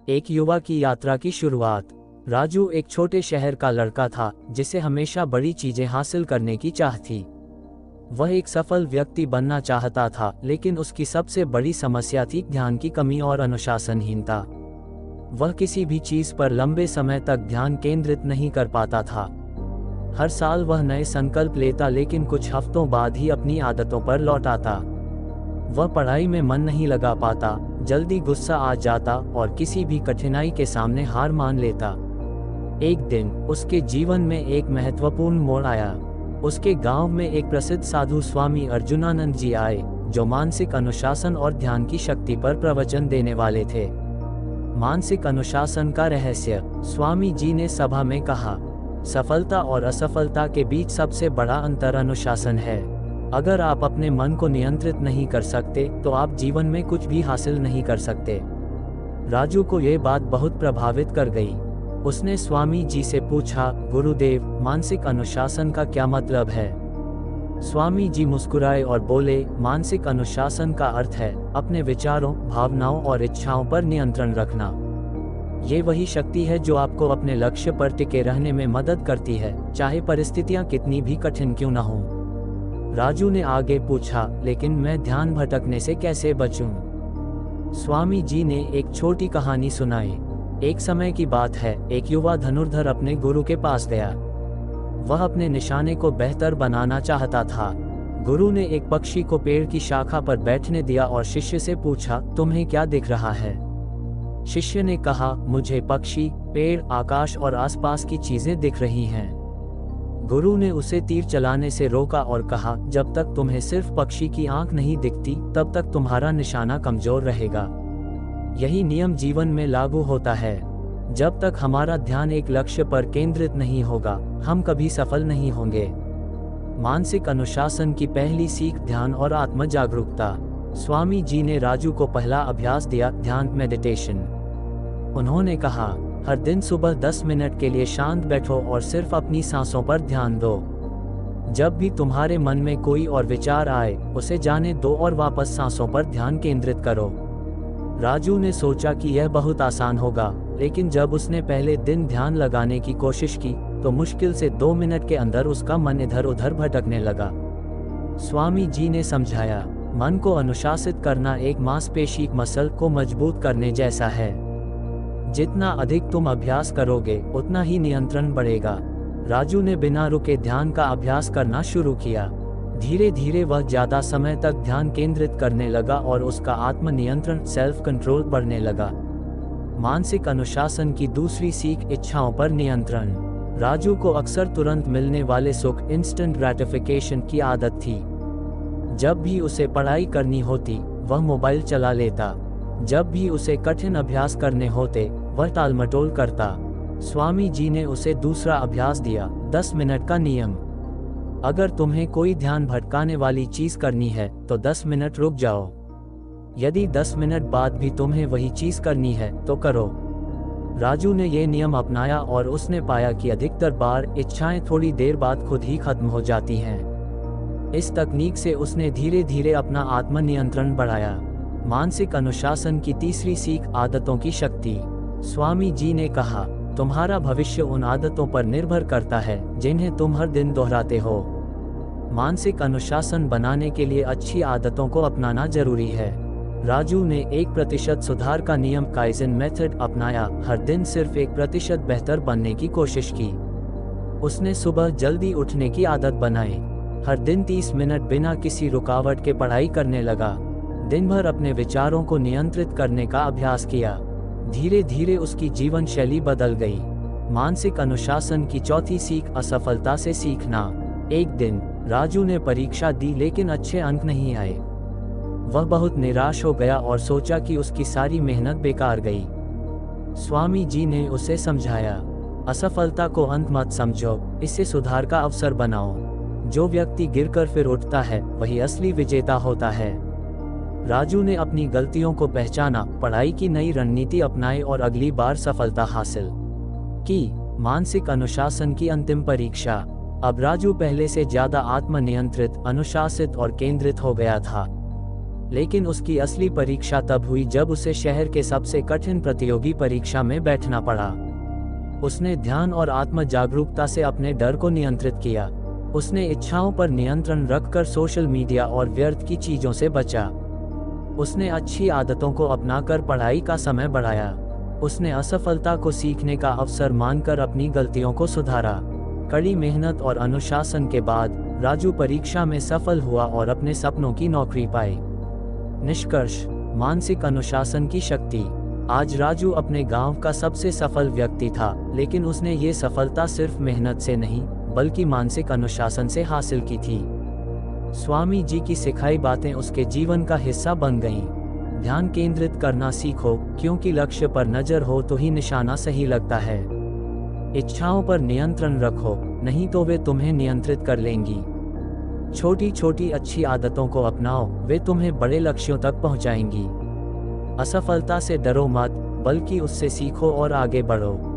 एक युवा की यात्रा की शुरुआत। राजू एक छोटे शहर का लड़का था जिसे हमेशा बड़ी चीजें हासिल करने की चाह थी। वह एक सफल व्यक्ति बनना चाहता था, लेकिन उसकी सबसे बड़ी समस्या थी ध्यान की कमी और अनुशासनहीनता। वह किसी भी चीज पर लंबे समय तक ध्यान केंद्रित नहीं कर पाता था। हर साल वह नए संकल्प लेता, लेकिन कुछ हफ्तों बाद ही अपनी आदतों पर लौट आता। वह पढ़ाई में मन नहीं लगा पाता, जल्दी गुस्सा आ जाता और किसी भी कठिनाई के सामने हार मान लेता। एक दिन उसके जीवन में एक महत्वपूर्ण मोड़ आया। उसके गांव में एक प्रसिद्ध साधु स्वामी अर्जुनानंद जी आए, जो मानसिक अनुशासन और ध्यान की शक्ति पर प्रवचन देने वाले थे। मानसिक अनुशासन का रहस्य। स्वामी जी ने सभा में कहा, सफलता और असफलता के बीच सबसे बड़ा अंतर अनुशासन है। अगर आप अपने मन को नियंत्रित नहीं कर सकते तो आप जीवन में कुछ भी हासिल नहीं कर सकते। राजू को यह बात बहुत प्रभावित कर गई। उसने स्वामी जी से पूछा, गुरुदेव, मानसिक अनुशासन का क्या मतलब है? स्वामी जी मुस्कुराए और बोले, मानसिक अनुशासन का अर्थ है अपने विचारों, भावनाओं और इच्छाओं पर नियंत्रण रखना। ये वही शक्ति है जो आपको अपने लक्ष्य पर टिके रहने में मदद करती है, चाहे परिस्थितियां कितनी भी कठिन क्यों न हो। राजू ने आगे पूछा, लेकिन मैं ध्यान भटकने से कैसे बचूं? स्वामी जी ने एक छोटी कहानी सुनाई। एक समय की बात है, एक युवा धनुर्धर अपने गुरु के पास गया। वह अपने निशाने को बेहतर बनाना चाहता था। गुरु ने एक पक्षी को पेड़ की शाखा पर बैठने दिया और शिष्य से पूछा, तुम्हें क्या दिख रहा है? शिष्य ने कहा, मुझे पक्षी, पेड़, आकाश और आसपास की चीजें दिख रही हैं। गुरु ने उसे तीर चलाने से रोका और कहा, जब तक तुम्हें सिर्फ पक्षी की आंख नहीं दिखती, तब तक तुम्हारा निशाना कमजोर रहेगा। यही नियम जीवन में लागू होता है। जब तक हमारा ध्यान एक लक्ष्य पर केंद्रित नहीं होगा, हम कभी सफल नहीं होंगे। मानसिक अनुशासन की पहली सीख ध्यान और आत्म जागरूकता। स्वामी जी ने राजू को पहला अभ्यास दिया, ध्यान मेडिटेशन। उन्होंने कहा, हर दिन सुबह 10 मिनट के लिए शांत बैठो और सिर्फ अपनी सांसों पर ध्यान दो। जब भी तुम्हारे मन में कोई और विचार आए, उसे जाने दो और वापस सांसों पर ध्यान केंद्रित करो। राजू ने सोचा कि यह बहुत आसान होगा, लेकिन जब उसने पहले दिन ध्यान लगाने की कोशिश की, तो मुश्किल से 2 मिनट के अंदर उसका मन इधर उधर भटकने लगा। स्वामी जी ने समझाया, मन को अनुशासित करना एक मांसपेशी मसल को मजबूत करने जैसा है। जितना अधिक तुम अभ्यास करोगे, उतना ही नियंत्रण बढ़ेगा। राजू ने बिना रुके ध्यान का अभ्यास करना शुरू किया। धीरे धीरे वह ज्यादा समय तक ध्यान केंद्रित करने लगा और उसका आत्म नियंत्रण, सेल्फ कंट्रोल बढ़ने लगा। मानसिक अनुशासन की दूसरी सीख, इच्छाओं पर नियंत्रण। राजू को अक्सर तुरंत मिलने वाले सुख, इंस्टेंट ग्रेटिफिकेशन की आदत थी। जब भी उसे पढ़ाई करनी होती, वह मोबाइल चला लेता। जब भी उसे कठिन अभ्यास करने होते, वह टालमटोल करता। स्वामी जी ने उसे दूसरा अभ्यास दिया, 10 मिनट का नियम। अगर तुम्हें कोई ध्यान भटकाने वाली चीज करनी है, तो 10 मिनट रुक जाओ। यदि 10 मिनट बाद भी तुम्हें वही चीज करनी है, तो करो। राजू ने यह नियम अपनाया और उसने पाया कि अधिकतर बार इच्छाएं थोड़ी देर बाद खुद ही खत्म हो जाती हैं। इस तकनीक से उसने धीरे धीरे अपना आत्मनियंत्रण बढ़ाया। मानसिक अनुशासन की तीसरी सीख, आदतों की शक्ति। स्वामी जी ने कहा, तुम्हारा भविष्य उन आदतों पर निर्भर करता है जिन्हें तुम हर दिन दोहराते हो। मानसिक अनुशासन बनाने के लिए अच्छी आदतों को अपनाना जरूरी है। राजू ने 1% सुधार का नियम, काइज़न मेथड अपनाया। हर दिन सिर्फ 1% बेहतर बनने की कोशिश की। उसने सुबह जल्दी उठने की आदत बनाई। हर दिन 30 मिनट बिना किसी रुकावट के पढ़ाई करने लगा। दिन भर अपने विचारों को नियंत्रित करने का अभ्यास किया। धीरे धीरे उसकी जीवन शैली बदल गई। मानसिक अनुशासन की चौथी सीख, असफलता से सीखना। एक दिन राजू ने परीक्षा दी, लेकिन अच्छे अंक नहीं आए। वह बहुत निराश हो गया और सोचा कि उसकी सारी मेहनत बेकार गई। स्वामी जी ने उसे समझाया, असफलता को अंत मत समझो, इसे सुधार का अवसर बनाओ। जो व्यक्ति गिरकर फिर उठता है, वही असली विजेता होता है। राजू ने अपनी गलतियों को पहचाना, पढ़ाई की नई रणनीति अपनाई और अगली बार सफलता हासिल की। मानसिक अनुशासन की अंतिम परीक्षा। अब राजू पहले से ज्यादा आत्मनियंत्रित, अनुशासित और केंद्रित हो गया था। लेकिन उसकी असली परीक्षा तब हुई जब उसे शहर के सबसे कठिन प्रतियोगी परीक्षा में बैठना पड़ा। उसने ध्यान और आत्म जागरूकता से अपने डर को नियंत्रित किया। उसने इच्छाओं पर नियंत्रण रखकर सोशल मीडिया और व्यर्थ की चीजों से बचा। उसने अच्छी आदतों को अपनाकर पढ़ाई का समय बढ़ाया। उसने असफलता को सीखने का अवसर मानकर अपनी गलतियों को सुधारा। कड़ी मेहनत और अनुशासन के बाद राजू परीक्षा में सफल हुआ और अपने सपनों की नौकरी पाई। निष्कर्ष, मानसिक अनुशासन की शक्ति। आज राजू अपने गांव का सबसे सफल व्यक्ति था, लेकिन उसने ये सफलता सिर्फ मेहनत से नहीं, बल्कि मानसिक अनुशासन से हासिल की थी। स्वामी जी की सिखाई बातें उसके जीवन का हिस्सा बन गईं। ध्यान केंद्रित करना सीखो, क्योंकि लक्ष्य पर नजर हो तो ही निशाना सही लगता है। इच्छाओं पर नियंत्रण रखो, नहीं तो वे तुम्हें नियंत्रित कर लेंगी। छोटी छोटी अच्छी आदतों को अपनाओ, वे तुम्हें बड़े लक्ष्यों तक पहुंचाएंगी। असफलता से डरो मत, बल्कि उससे सीखो और आगे बढ़ो।